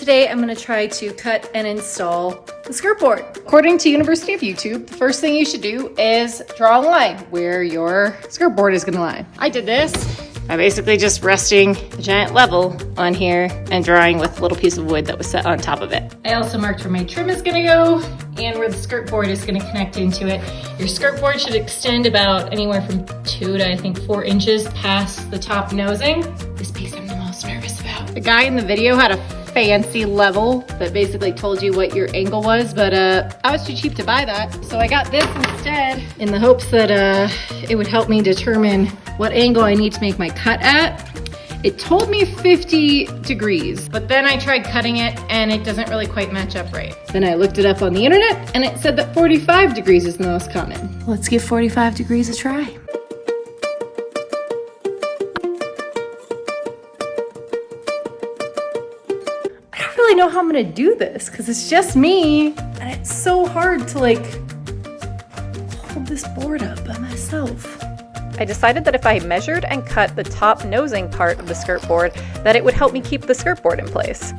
Today I'm going to try to cut and install the skirtboard. According to University of YouTube, the first thing you should do is draw a line where your skirtboard is going to lie. I did this by basically just resting a giant level on here and drawing with a little piece of wood that was set on top of it. I also marked where my trim is going to go and where the skirtboard is going to connect into it. Your skirtboard should extend about anywhere from 2 to I think 4 inches past the top nosing. This piece I'm the most nervous about. The guy in the video had a fancy level that basically told you what your angle was, but I was too cheap to buy that. So I got this instead in the hopes that it would help me determine what angle I need to make my cut at. It told me 50 degrees, but then I tried cutting it and it doesn't really quite match up right. Then I looked it up on the internet and it said that 45 degrees is the most common. Let's give 45 degrees a try. I know how I'm gonna do this because it's just me and it's so hard to like hold this board up by myself. I decided that if I measured and cut the top nosing part of the skirtboard, that it would help me keep the skirtboard in place.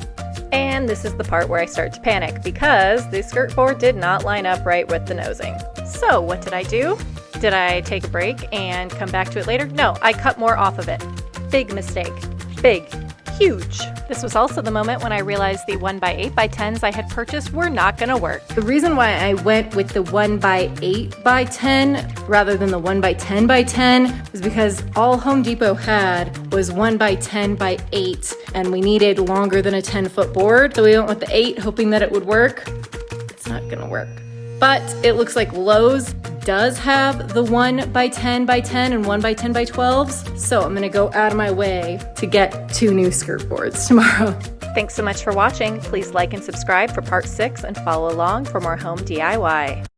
And this is the part where I start to panic because the skirtboard did not line up right with the nosing. So what did I do? Did I take a break and come back to it later? No, I cut more off of it. Big mistake. Big. Huge. This was also the moment when I realized the 1x8x10s I had purchased were not gonna work. The reason why I went with the 1x8x10 rather than the 1x10x10 was because all Home Depot had was 1x10x8 and we needed longer than a 10-foot board. So we went with the 8 hoping that it would work. It's not gonna work. But it looks like Lowe's does have the 1x10x10 and 1x10x12s. So I'm gonna go out of my way to get 2 new skirtboards tomorrow. Thanks so much for watching. Please like and subscribe for part 6 and follow along for more home DIY.